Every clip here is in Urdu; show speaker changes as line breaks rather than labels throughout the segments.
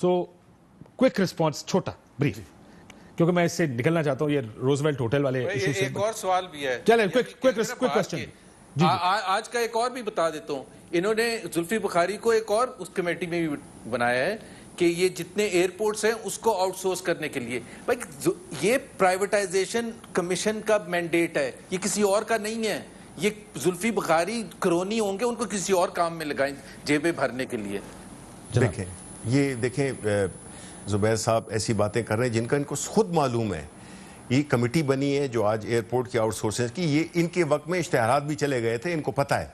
سو کوئک رسپانس, چھوٹا بریف, کیونکہ میں اس سے نکلنا چاہتا ہوں یہ روزویلٹ ہوٹل والے ایشو سے.
ایک اور سوال بھی ہے,
چلیں کوئک کوسچن.
آج کا ایک اور بھی بتا دیتا ہوں. انہوں نے زلفی بخاری کو ایک اور اس کمیٹی میں بھی بنایا ہے کہ یہ جتنے ایئرپورٹس ہیں اس کو آؤٹ سورس کرنے کے لیے. بھائی یہ پرائیویٹائزیشن کمیشن کا مینڈیٹ ہے, یہ کسی اور کا نہیں ہے. یہ زلفی بخاری کرونی ہوں گے, ان کو کسی اور کام میں لگائیں جیبیں بھرنے کے لیے.
دیکھیں زبیر صاحب ایسی باتیں کر رہے ہیں جن کا ان کو خود معلوم ہے. یہ کمیٹی بنی ہے جو آج ایئرپورٹ کی آؤٹ سورسنگ کی, یہ ان کے وقت میں اشتہارات بھی چلے گئے تھے, ان کو پتہ ہے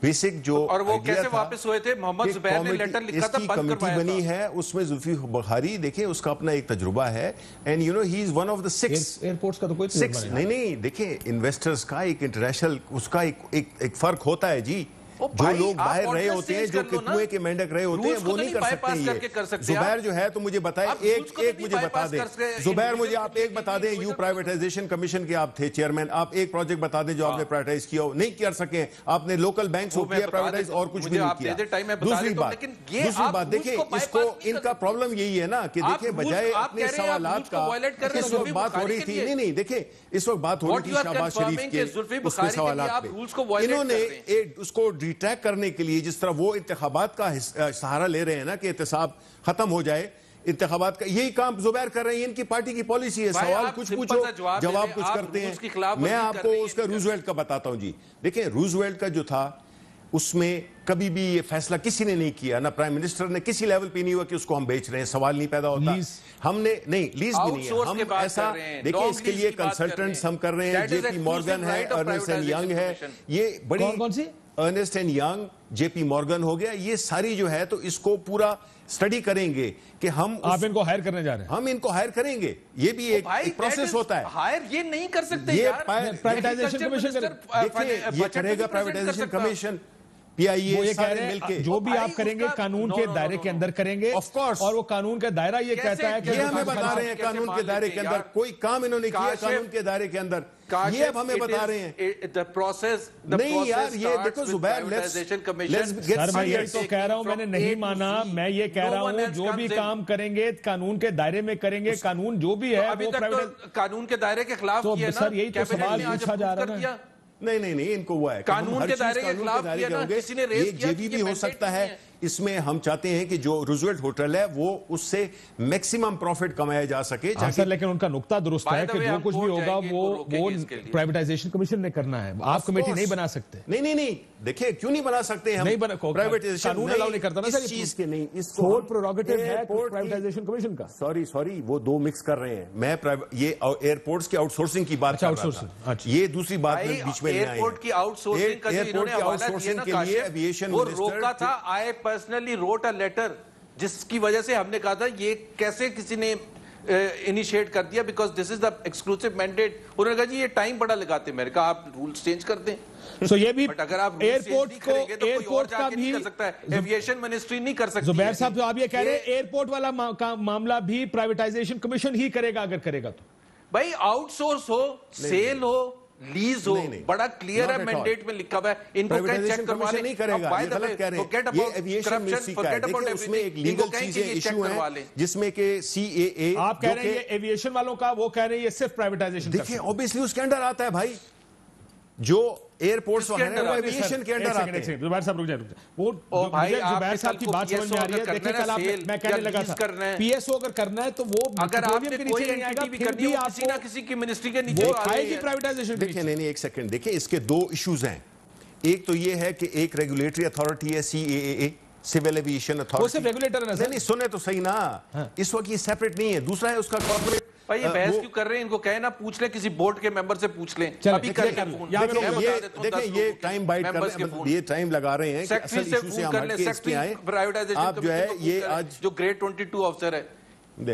بیسک جو.
اور وہ کیسے واپس ہوئے تھے؟ محمد زبیر نے لیٹر لکھا تھا, بند
کمیٹی بنی ہے, اس میں زلفی بخاری دیکھیں اس کا اپنا ایک تجربہ ہے, and you know he is one of the 6
airports کا تو کوئی
تجربہ نہیں. دیکھیں انویسٹرز کا ایک انٹرنیشنل اس کا ایک فرق ہوتا ہے جی. جو لوگ باہر رہے ہوتے ہیں, جو کنویں کے مینڈک رہے ہوتے ہیں, وہ نہیں کر سکتے. زبیر جو ہے تو مجھے بتائیں, ایک مجھے بتا دیں زبیر, مجھے آپ ایک بتا دیں, یو پرائیویٹائزیشن کمیشن کے آپ تھے چیئرمین, آپ ایک پروجیکٹ بتا دیں جو آپ نے پرائیویٹائز کیا ہو. نہیں کر سکے آپ نے, لوکل بینکس کو کیا پرائیویٹائز اور کچھ بھی نہیں کیا. دوسری بات دیکھیں اس کو, ان کا پرابلم یہی ہے نا کہ دیکھیں بجائے اپنے سوالات کا, اس وقت بات ہو رہی تھی, نہیں دیکھیں اس وقت بات ہو رہی تھی شہباز شریف کے اس کے سوالات پہ, انہوں نے اس کو ریٹریک کرنے کے لیے جس طرح وہ انتخابات کا سہارا لے رہے ہیں نا کہ احتساب ختم ہو جائے, انتخابات کا یہی کام زبیر کر رہے ہیں. ان کی پارٹی کی پالیسی ہے, سوال کچھ پوچھو جواب کچھ کرتے ہیں. میں آپ کو اس کا روزویلٹ کا بتاتا ہوں جی. دیکھیں روزویلٹ کا جو تھا اس میں کبھی بھی یہ فیصلہ کسی نے نہیں کیا, نہ پرائم منسٹر نے, کسی لیول پہ نہیں ہوا کہ اس کو ہم بیچ رہے ہیں, سوال نہیں پیدا ہوتا. ہم نے نہیں, لیز بھی نہیں ہے, ہم ایسا دیکھیں اس کے لیے کنسلٹنٹس ہم کر رہے ہیں, جے پی مورگن ہے, ارنسٹ اینڈ ینگ ہے, یہ بڑی
کون سی
Ernst and Young, J P Morgan ہو گیا, یہ ساری جو ہے تو اس کو پورا سٹڈی کریں گے کہ ہم
آپ ان کو ہائر کرنے جا رہے ہیں.
ہم ان کو ہائر کریں گے, یہ بھی ایک پروسیس ہوتا ہے.
ہائر یہ نہیں کر سکتے,
یہ
پرائیویٹائزیشن کمیشن
یہ کرے گا, پرائیویٹائزیشن کمیشن, پی آئی اے سارے مل کے
جو بھی آپ کریں گے قانون کے دائرے کے اندر کریں گے, اور وہ قانون کا دائرہ یہ کہتا ہے کہ
یہ ہمیں بتا رہے ہیں قانون کے دائرے کے اندر کوئی کام انہوں نے کیا قانون کے دائرے کے اندر, یہ اب ہمیں بتا رہے ہیں. نہیں یار یہ دیکھو زبیر,
سر میں یہ تو کہہ رہا ہوں, میں نے نہیں مانا, میں یہ کہہ رہا ہوں جو بھی کام کریں گے قانون کے دائرے میں کریں گے, قانون جو بھی ہے وہ
قانون کے دائرے کے خلاف
کیا ہے نا. سر یہی تو سوال پوچھا جا رہا ہے.
نہیں ان کو وہ ہے
قانون کے دائرے کے خلاف کیا نا, کسی نے ریز کیا,
یہ جے بھی ہو سکتا ہے. اس میں ہم چاہتے ہیں کہ جو روزویلٹ ہوٹل ہے وہ اس سے میکسیمم پروفٹ کمایا جا سکے.
سر لیکن ان کا نقطہ درست ہے کہ جو کچھ بھی ہوگا وہ پرائیویٹائزیشن کمیشن نے کرنا ہے, آپ کمیٹی نہیں بنا سکتے.
نہیں دیکھیں کیوں نہیں بنا سکتے ہم,
قانون الاؤ نہیں کرتا نا سر,
اس چیز کے نہیں, اس
سول پروگیٹو ہے پرائیویٹائزیشن کمیشن کا.
سوری وہ دو مکس کر رہے ہیں. میں یہ ایئرپورٹس کی آؤٹ سورسنگ کی بات کر رہا تھا, یہ دوسری بات بیچ میں نہیں آئی.
ایئرپورٹ کی آؤٹ سورسنگ کا جو انہوں نے حوالہ دیا نا کاشف, وہ روکا تھا. آئی پرسنلی روٹ لیٹر جس کی وجہ سے ہم نے کہا تھا یہ کیسے کسی نے انیشیٹ کر دیا, because this is the exclusive mandate. انہوں نے کہا جی یہ ٹائم بڑا لگاتے ہیں. میں نے کہا آپ رولز چینج کر دیں.
سو یہ بھی
اگر آپ ایئرپورٹ کو ایئرپورٹ کا بھی کر سکتا ہے, ایویشن منسٹری نہیں کر سکتی.
زبیر صاحب جو آپ یہ کہہ رہے ہیں ایئرپورٹ والا معاملہ بھی پرائیویٹائزیشن کمیشن ہی کرے گا اگر کرے گا تو.
بھائی آؤٹ سورس ہو, سیل ہو, لیز ہو, بڑا کلیئر ہے مینڈیٹ میں لکھا ہوا ہے. ان کو چیک کروا لیں.
نہیں کرے گا, یہ غلط کہہ رہے ہیں. یہ ایویشن منسٹری کا ہے. دیکھیں اس میں ایک لیگل چیزیں ایشو ہیں جس میں کہ سی اے اے,
آپ کہہ رہے ہیں یہ ایویشن والوں کا, وہ کہہ رہے ہیں یہ صرف پرائیویٹائزیشن.
دیکھیں اوبیسلی اس کے انڈر آتا ہے بھائی, جو ایئرپورٹس وہ ایویشن کے انڈر آتے ہیں.
زبیر صاحب رک جائیں, وہ زبیر صاحب کی بات سمجھ میں آ رہی ہے. دیکھیں کل آپ میں کہنے لگا تھا پی ایس او اگر کرنا ہے تو وہ
اگر آپ نے کوئی اینٹی بھی کرنی ہے کسی نہ کسی کی منسٹری کے نیچے
آئے گی پرائیویٹائزیشن.
دیکھیں نہیں ایک سیکنڈ, دیکھیں اس کے دو ایشوز ہیں. ایک تو یہ ہے کہ ایک ریگولیٹری اتھارٹی ہے سی اے اے, سول ایویشن اتھارٹی,
وہ صرف ریگولیٹر ہے.
نہیں سنیں تو صحیح نا, اس وقت یہ سیپریٹ نہیں ہے. دوسرا ہے اس کا کارپوریٹ.
بھائی یہ بحث کیوں کر رہے ہیں, ان کو کہے نا پوچھ لیں, کسی بورڈ کے ممبر سے پوچھ لیں. ابھی کر لیں فون.
دیکھیں یہ ٹائم بائٹ کر رہے ہیں, یہ ٹائم لگا رہے ہیں کہ اصل ایشو سے ہم ہٹ کے اس پہ آئیں. آپ جو ہے یہ آج
جو گریڈ 22 افسر ہے,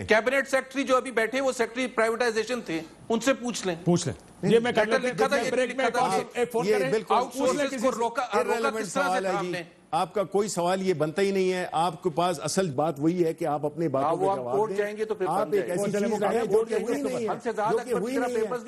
کیبنٹ سیکٹری جو ابھی بیٹھے وہ سیکٹری پرائیویٹائزیشن تھے, ان سے پوچھ لیں.
یہ میں
لکھا تھا, یہ لکھا تھا,
یہ بالکل
آؤٹ سورسز کو روکا کس طرح سے تھا ہم نے.
آپ کا کوئی سوال یہ بنتا ہی نہیں ہے. آپ کے پاس اصل بات وہی ہے کہ آپ اپنے باتوں کا جواب دیں. آپ ایک ایسی چیز رہے جو کہ ہوئی نہیں ہے, جو کہ ہوئی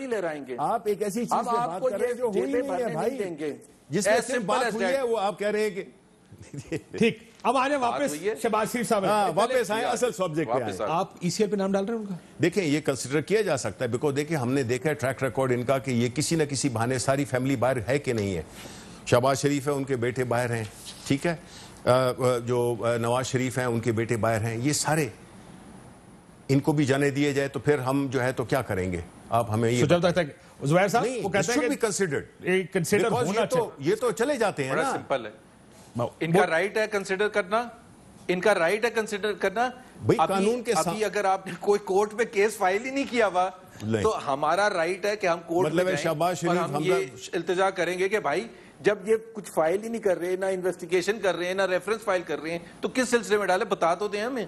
نہیں ہے. آپ ایک ایسی چیز سے بات کر رہے ہیں جو ہوئی نہیں ہے بھائی, جس میں صرف بات ہوئی ہے وہ آپ کہہ رہے ہیں کہ
ٹھیک. اب آنے واپس شہباز شریف صاحب
واپس آئیں اصل سبجیکٹ پہ آئیں.
آپ ای سی ایل پہ نام ڈال رہے ہیں ان کا؟
دیکھیں یہ کنسیڈر کیا جا سکتا ہے بیکاز دیکھیں ہم نے دیکھا ہے ٹریک ریکارڈ ان کا کہ یہ کسی نہ کسی بہانے ساری فیملی باہر ہے کہ نہیں ہے. شہباز شریف ہے ان کے بیٹے باہر ہیں, ٹھیک ہے, جو نواز شریف ہیں ان کے بیٹے باہر ہیں, یہ سارے ان کو بھی جانے دیے جائے تو پھر ہم جو ہے تو کیا کریں گے. آپ ہمیں یہ
زبیر صاحب وہ کہتے ہیں
کہ
کنسیڈر ہونا چاہیے.
یہ تو چلے جاتے ہیں نا,
سمپل ہے, ان کا رائٹ ہے کنسیڈر کرنا, ان کا رائٹ ہے کنسیڈر کرنا.
قانون کے
ابھی اگر آپ نے کوئی کورٹ میں کیس فائل ہی نہیں کیا ہوا تو ہمارا رائٹ ہے کہ ہم کورٹ میں جائیں اور ہم یہ التجا کریں گے کہ بھائی جب یہ کچھ فائل ہی نہیں کر رہے, نہ انویسٹیگیشن کر رہے ہیں, نہ ریفرنس فائل کر رہے ہیں, تو کس سلسلے میں ڈالے, بتا تو دیں ہمیں.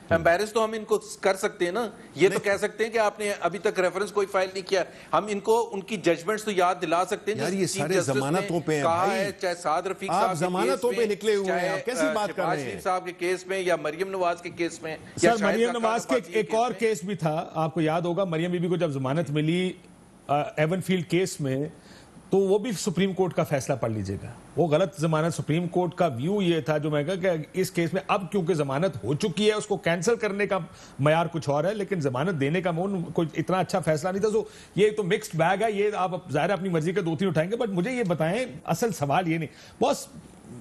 امبیرس تو ہم ان کو کر سکتے ہیں نا, یہ تو کہہ سکتے ہیں کہ آپ نے ابھی تک ریفرنس کوئی فائل نہیں کیا. ہم ان کو ان کی ججمنٹس تو یاد دلا سکتے ہیں.
یار یہ سارے ضمانتوں پہ ہیں بھائی,
چاہے سعد رفیق صاحب
آپ ضمانتوں پہ نکلے ہوئے ہیں, آپ کیسی بات کر رہے ہیں.
شہباز صاحب کے کیس میں یا مریم نواز کے کیس میں.
سر مریم نواز کے ایک اور کیس بھی تھا, آپ کو یاد ہوگا, مریم بی بی کو جب ضمانت ملی ایون فیلڈ کیس میں تو وہ بھی سپریم کورٹ کا فیصلہ پڑھ لیجئے گا, وہ غلط ضمانت. سپریم کورٹ کا ویو یہ تھا جو میں کہا کہ اس کیس میں اب کیونکہ ضمانت ہو چکی ہے اس کو کینسل کرنے کا معیار کچھ اور ہے, لیکن ضمانت دینے کا کوئی اتنا اچھا فیصلہ نہیں تھا. سو یہ تو مکسڈ بیگ ہے, یہ آپ ظاہر اپنی مرضی کے 2-3 اٹھائیں گے, بٹ مجھے یہ بتائیں اصل سوال یہ نہیں بس,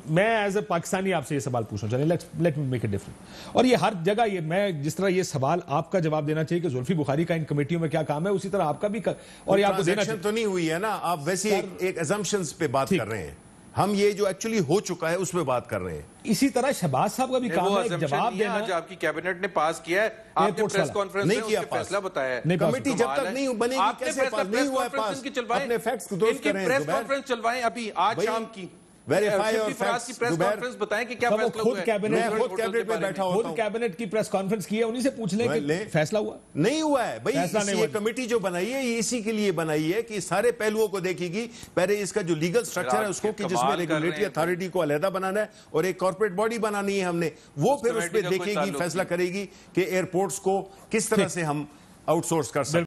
میں ایز اے پاکستانی آپ سے یہ سوال پوچھنا چاہیے, let me make it different. اور یہ ہر جگہ یہ میں جس طرح یہ سوال آپ کا جواب دینا چاہیے کہ زلفی بخاری کا ان کمیٹیوں میں کیا کام ہے, اسی طرح آپ کا بھی اور یہ آپ کو دینا
تو نہیں ہوئی ہے نا, آپ ویسے ایک assumptions پہ بات کر رہے ہیں, ہم یہ جو ایکچولی ہو چکا ہے اس پہ بات کر رہے ہیں.
اسی طرح شہباز صاحب کا بھی کام ہے جواب دینا.
آج آپ کی کیبنٹ نے پاس کیا ہے, آپ نے پریس کانفرنس میں اس پہ فیصلہ بتایا ہے.
کمیٹی جب تک نہیں بنے گی کیسے پاس نہیں ہوا ہے پاس, اپنے فیکٹس کو درست کریں.
پریس کانفرنس چلوائیں ابھی آج شام کی,
ویریفائی اور فیکٹس.
کی پریس کانفرنس بتائیں کہ کیا فیصلہ ہوا ہے.
میں خود کیبنٹ میں بیٹھا ہوتا ہوں,
خود کیبنٹ کی پریس کانفرنس کی ہے, انہی سے پوچھ لیں کہ فیصلہ ہوا
نہیں ہوا ہے. بھائی یہ کمیٹی جو بنائی ہے یہ اسی کے لیے بنائی ہے کہ سارے پہلوؤں کو دیکھے گی. پہلے اس کا جو لیگل سٹرکچر ہے اس کو, کہ جس میں ریگولیٹری اتھارٹی کو علیحدہ بنانا ہے اور ایک کارپوریٹ باڈی بنانی ہے ہم نے, وہ پھر اس پہ دیکھے گی, فیصلہ کرے گی کہ ایئرپورٹس کو کس طرح سے ہم آؤٹ سورس کر سکتے ہیں.